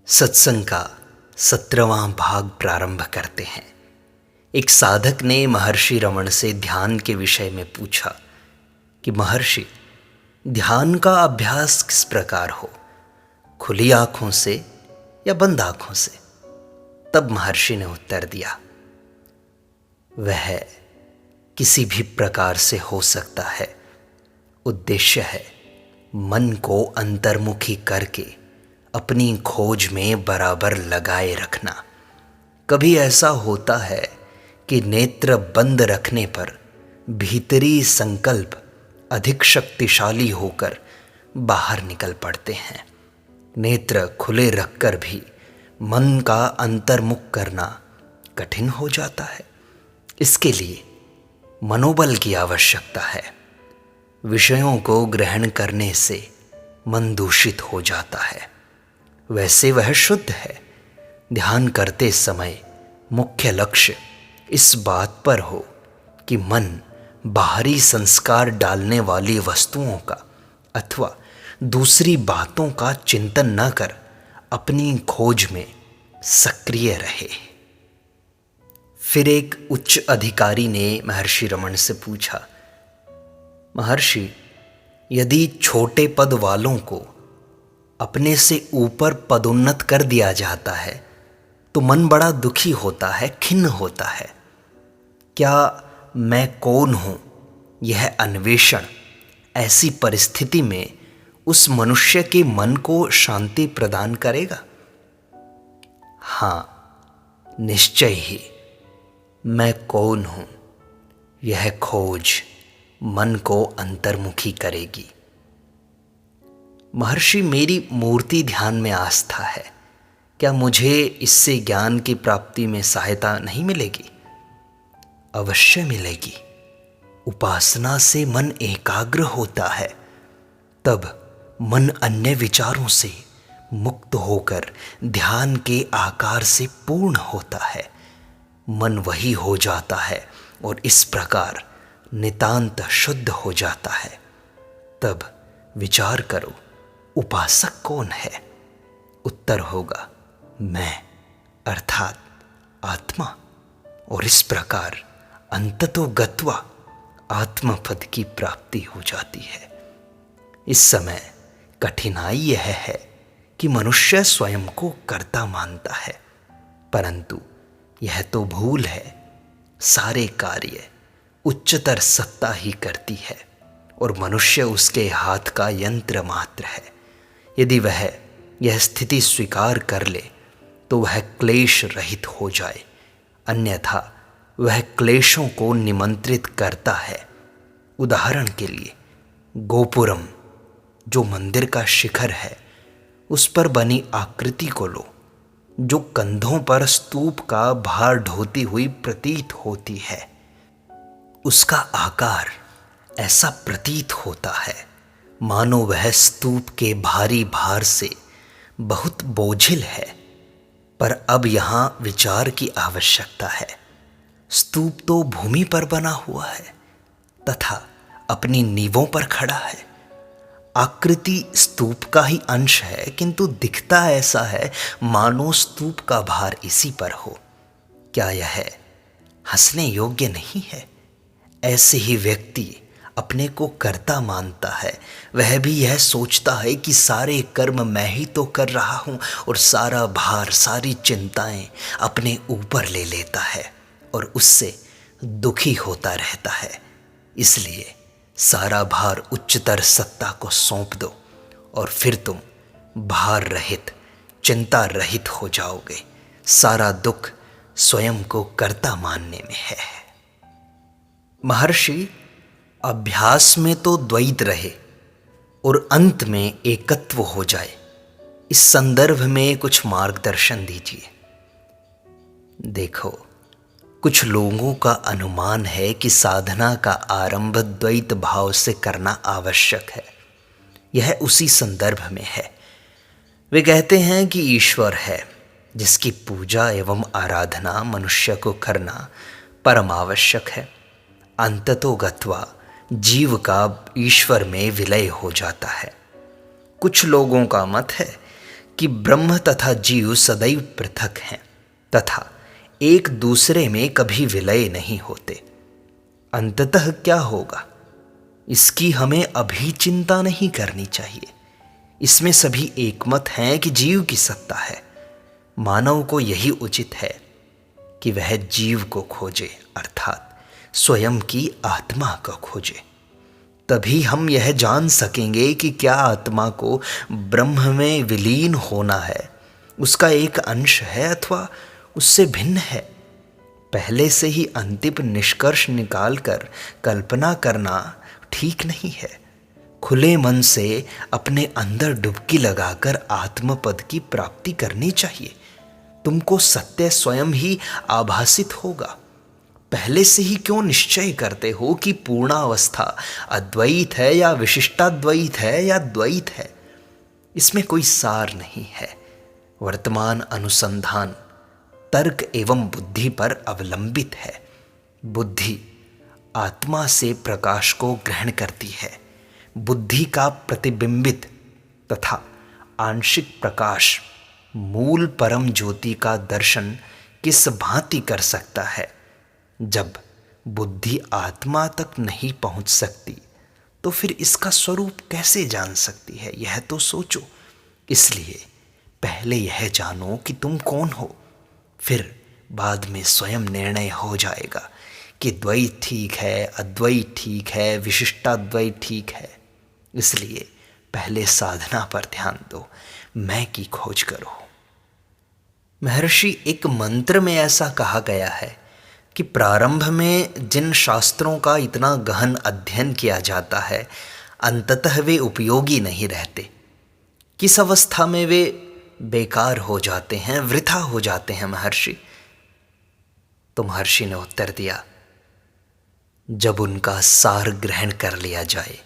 सत्संग का 17वां भाग प्रारंभ करते हैं। एक साधक ने महर्षि रमण से ध्यान के विषय में पूछा कि महर्षि, ध्यान का अभ्यास किस प्रकार हो, खुली आंखों से या बंद आंखों से? तब महर्षि ने उत्तर दिया, वह किसी भी प्रकार से हो सकता है। उद्देश्य है मन को अंतर्मुखी करके अपनी खोज में बराबर लगाए रखना। कभी ऐसा होता है कि नेत्र बंद रखने पर भीतरी संकल्प अधिक शक्तिशाली होकर बाहर निकल पड़ते हैं। नेत्र खुले रखकर भी मन का अंतर्मुख करना कठिन हो जाता है। इसके लिए मनोबल की आवश्यकता है। विषयों को ग्रहण करने से मन दूषित हो जाता है। वैसे वह शुद्ध है। ध्यान करते समय मुख्य लक्ष्य इस बात पर हो कि मन बाहरी संस्कार डालने वाली वस्तुओं का अथवा दूसरी बातों का चिंतन न कर अपनी खोज में सक्रिय रहे। फिर एक उच्च अधिकारी ने महर्षि रमण से पूछा, महर्षि, यदि छोटे पद वालों को अपने से ऊपर पदोन्नत कर दिया जाता है तो मन बड़ा दुखी होता है, खिन्न होता है। क्या मैं कौन हूं यह अन्वेषण ऐसी परिस्थिति में उस मनुष्य के मन को शांति प्रदान करेगा? हाँ, निश्चय ही मैं कौन हूं यह खोज मन को अंतर्मुखी करेगी। महर्षि, मेरी मूर्ति ध्यान में आस्था है, क्या मुझे इससे ज्ञान की प्राप्ति में सहायता नहीं मिलेगी? अवश्य मिलेगी। उपासना से मन एकाग्र होता है, तब मन अन्य विचारों से मुक्त होकर ध्यान के आकार से पूर्ण होता है। मन वही हो जाता है और इस प्रकार नितांत शुद्ध हो जाता है। तब विचार करो, उपासक कौन है? उत्तर होगा, मैं अर्थात आत्मा। और इस प्रकार अंततो गत्वा आत्मपद की प्राप्ति हो जाती है। इस समय कठिनाई यह है कि मनुष्य स्वयं को कर्ता मानता है, परंतु यह तो भूल है। सारे कार्य उच्चतर सत्ता ही करती है और मनुष्य उसके हाथ का यंत्र मात्र है। यदि वह यह स्थिति स्वीकार कर ले तो वह क्लेश रहित हो जाए, अन्यथा वह क्लेशों को निमंत्रित करता है। उदाहरण के लिए गोपुरम, जो मंदिर का शिखर है, उस पर बनी आकृति को लो, जो कंधों पर स्तूप का भार ढोती हुई प्रतीत होती है। उसका आकार ऐसा प्रतीत होता है मानो वह स्तूप के भारी भार से बहुत बोझिल है। पर अब यहाँ विचार की आवश्यकता है। स्तूप तो भूमि पर बना हुआ है तथा अपनी नींवों पर खड़ा है। आकृति स्तूप का ही अंश है, किंतु दिखता ऐसा है मानो स्तूप का भार इसी पर हो। क्या यह हंसने योग्य नहीं है? ऐसे ही व्यक्ति अपने को कर्ता मानता है। वह भी यह सोचता है कि सारे कर्म मैं ही तो कर रहा हूँ और सारा भार, सारी चिंताएं अपने ऊपर ले लेता है और उससे दुखी होता रहता है। इसलिए सारा भार उच्चतर सत्ता को सौंप दो और फिर तुम भार रहित, चिंता रहित हो जाओगे। सारा दुख स्वयं को कर्ता मानने में है। महर्षि, अभ्यास में तो द्वैत रहे और अंत में एकत्व हो जाए, इस संदर्भ में कुछ मार्गदर्शन दीजिए। देखो, कुछ लोगों का अनुमान है कि साधना का आरंभ द्वैत भाव से करना आवश्यक है। यह उसी संदर्भ में है। वे कहते हैं कि ईश्वर है जिसकी पूजा एवं आराधना मनुष्य को करना परम आवश्यक है। अंततो गत्वा जीव का ईश्वर में विलय हो जाता है। कुछ लोगों का मत है कि ब्रह्म तथा जीव सदैव पृथक हैं तथा एक दूसरे में कभी विलय नहीं होते। अंततः क्या होगा इसकी हमें अभी चिंता नहीं करनी चाहिए। इसमें सभी एकमत हैं कि जीव की सत्ता है। मानव को यही उचित है कि वह जीव को खोजे, अर्थात स्वयं की आत्मा को खोजे। तभी हम यह जान सकेंगे कि क्या आत्मा को ब्रह्म में विलीन होना है, उसका एक अंश है अथवा उससे भिन्न है। पहले से ही अंतिम निष्कर्ष निकालकर कल्पना करना ठीक नहीं है। खुले मन से अपने अंदर डुबकी लगाकर आत्मपद की प्राप्ति करनी चाहिए। तुमको सत्य स्वयं ही आभासित होगा। पहले से ही क्यों निश्चय करते हो कि पूर्णावस्था अद्वैत है या विशिष्टाद्वैत है या द्वैत है? इसमें कोई सार नहीं है। वर्तमान अनुसंधान तर्क एवं बुद्धि पर अवलंबित है। बुद्धि आत्मा से प्रकाश को ग्रहण करती है। बुद्धि का प्रतिबिंबित तथा आंशिक प्रकाश मूल परम ज्योति का दर्शन किस भांति कर सकता है? जब बुद्धि आत्मा तक नहीं पहुंच सकती तो फिर इसका स्वरूप कैसे जान सकती है? यह तो सोचो। इसलिए पहले यह जानो कि तुम कौन हो, फिर बाद में स्वयं निर्णय हो जाएगा कि द्वैत ठीक है, अद्वैत ठीक है, विशिष्टाद्वैत ठीक है। इसलिए पहले साधना पर ध्यान दो, मैं की खोज करो। महर्षि, एक मंत्र में ऐसा कहा गया है कि प्रारंभ में जिन शास्त्रों का इतना गहन अध्ययन किया जाता है, अंततः वे उपयोगी नहीं रहते। किस अवस्था में वे बेकार हो जाते हैं, वृथा हो जाते हैं महर्षि? तो महर्षि ने उत्तर दिया, जब उनका सार ग्रहण कर लिया जाए।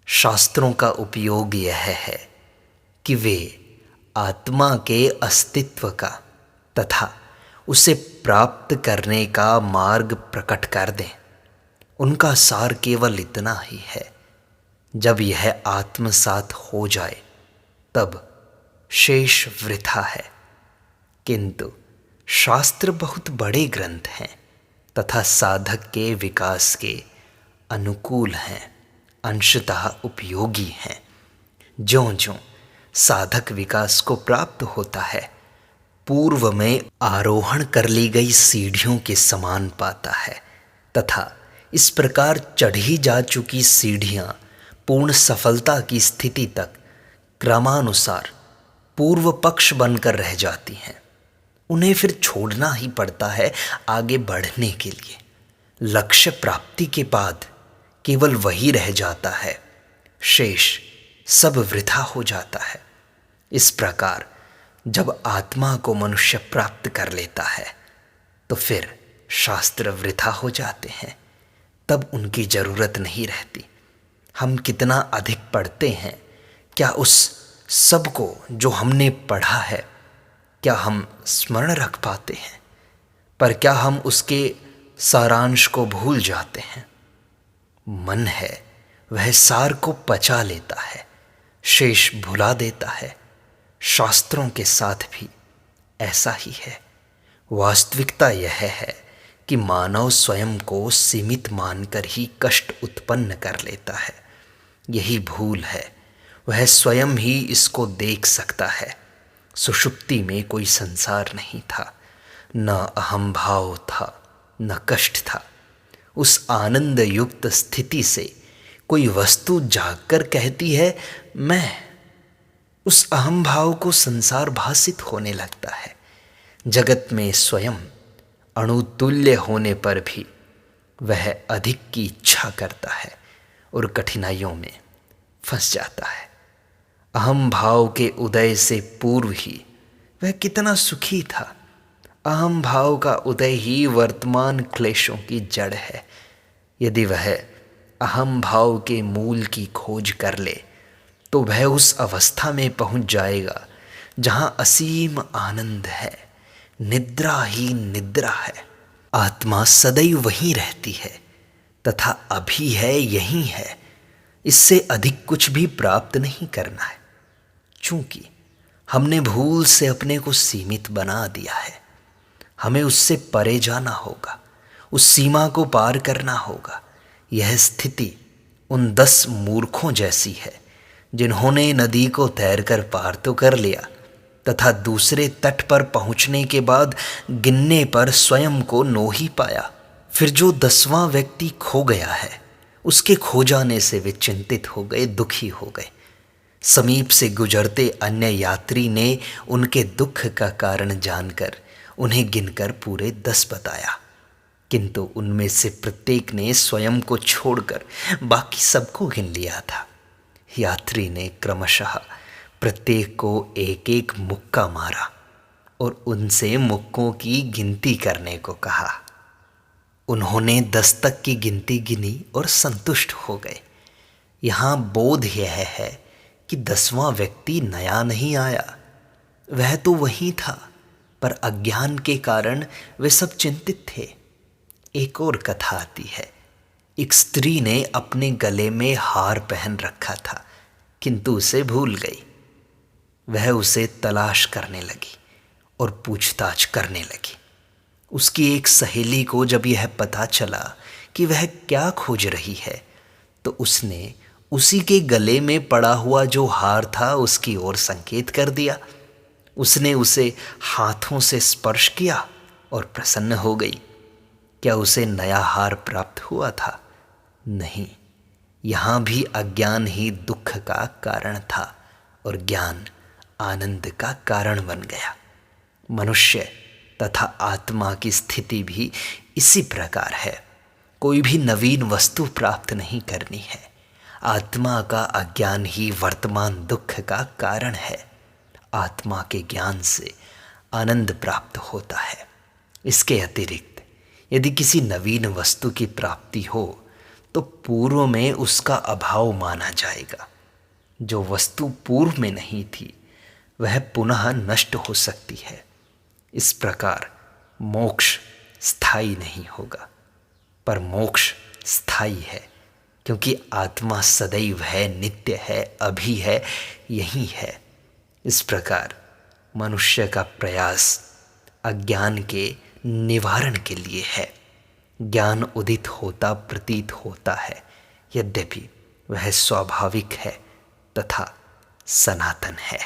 शास्त्रों का उपयोग यह है कि वे आत्मा के अस्तित्व का तथा उसे प्राप्त करने का मार्ग प्रकट कर दें। उनका सार केवल इतना ही है। जब यह आत्मसात हो जाए तब शेष वृथा है। किंतु शास्त्र बहुत बड़े ग्रंथ हैं तथा साधक के विकास के अनुकूल हैं, अंशतः उपयोगी हैं। ज्यों-ज्यों साधक विकास को प्राप्त होता है, पूर्व में आरोहण कर ली गई सीढ़ियों के समान पाता है तथा इस प्रकार चढ़ी जा चुकी सीढ़ियां पूर्ण सफलता की स्थिति तक क्रमानुसार पूर्व पक्ष बनकर रह जाती हैं। उन्हें फिर छोड़ना ही पड़ता है आगे बढ़ने के लिए। लक्ष्य प्राप्ति के बाद केवल वही रह जाता है, शेष सब वृथा हो जाता है। इस प्रकार जब आत्मा को मनुष्य प्राप्त कर लेता है तो फिर शास्त्र वृथा हो जाते हैं, तब उनकी जरूरत नहीं रहती। हम कितना अधिक पढ़ते हैं, क्या उस सब को जो हमने पढ़ा है क्या हम स्मरण रख पाते हैं? पर क्या हम उसके सारांश को भूल जाते हैं? मन है वह सार को पचा लेता है, शेष भुला देता है। शास्त्रों के साथ भी ऐसा ही है। वास्तविकता यह है कि मानव स्वयं को सीमित मानकर ही कष्ट उत्पन्न कर लेता है। यही भूल है। वह स्वयं ही इसको देख सकता है। सुषुप्ति में कोई संसार नहीं था, न अहम भाव था, न कष्ट था। उस आनंद युक्त स्थिति से कोई वस्तु जागकर कहती है मैं। उस अहम भाव को संसार भासित होने लगता है। जगत में स्वयं अणुतुल्य होने पर भी वह अधिक की इच्छा करता है और कठिनाइयों में फंस जाता है। अहम भाव के उदय से पूर्व ही वह कितना सुखी था। अहम भाव का उदय ही वर्तमान क्लेशों की जड़ है। यदि वह अहम भाव के मूल की खोज कर ले तो वह उस अवस्था में पहुंच जाएगा जहां असीम आनंद है, निद्रा ही निद्रा है। आत्मा सदैव वहीं रहती है तथा अभी है, यही है। इससे अधिक कुछ भी प्राप्त नहीं करना है, चूंकि हमने भूल से अपने को सीमित बना दिया है। हमें उससे परे जाना होगा, उस सीमा को पार करना होगा। यह स्थिति उन 10 मूर्खों जैसी है जिन्होंने नदी को तैरकर पार तो कर लिया तथा दूसरे तट पर पहुंचने के बाद गिनने पर स्वयं को नो ही पाया। फिर जो 10वां व्यक्ति खो गया है, उसके खो जाने से वे चिंतित हो गए, दुखी हो गए। समीप से गुजरते अन्य यात्री ने उनके दुख का कारण जानकर उन्हें गिनकर पूरे 10 बताया, किंतु उनमें से प्रत्येक ने स्वयं को छोड़कर बाकी सबको गिन लिया था। यात्री ने क्रमशः प्रत्येक को एक एक मुक्का मारा और उनसे मुक्कों की गिनती करने को कहा। उन्होंने 10 तक की गिनती गिनी और संतुष्ट हो गए। यहाँ बोध यह है कि 10वां व्यक्ति नया नहीं आया, वह तो वही था, पर अज्ञान के कारण वे सब चिंतित थे। एक और कथा आती है। एक स्त्री ने अपने गले में हार पहन रखा था, किंतु उसे भूल गई। वह उसे तलाश करने लगी और पूछताछ करने लगी। उसकी एक सहेली को जब यह पता चला कि वह क्या खोज रही है, तो उसने उसी के गले में पड़ा हुआ जो हार था उसकी ओर संकेत कर दिया। उसने उसे हाथों से स्पर्श किया और प्रसन्न हो गई। क्या उसे नया हार प्राप्त हुआ था? नहीं, यहाँ भी अज्ञान ही दुख का कारण था और ज्ञान आनंद का कारण बन गया। मनुष्य तथा आत्मा की स्थिति भी इसी प्रकार है। कोई भी नवीन वस्तु प्राप्त नहीं करनी है। आत्मा का अज्ञान ही वर्तमान दुख का कारण है। आत्मा के ज्ञान से आनंद प्राप्त होता है। इसके अतिरिक्त यदि किसी नवीन वस्तु की प्राप्ति हो तो पूर्व में उसका अभाव माना जाएगा। जो वस्तु पूर्व में नहीं थी वह पुनः नष्ट हो सकती है। इस प्रकार मोक्ष स्थायी नहीं होगा, पर मोक्ष स्थायी है, क्योंकि आत्मा सदैव है, नित्य है, अभी है, यही है। इस प्रकार मनुष्य का प्रयास अज्ञान के निवारण के लिए है। ज्ञान उदित होता प्रतीत होता है, यद्यपि वह स्वाभाविक है तथा सनातन है।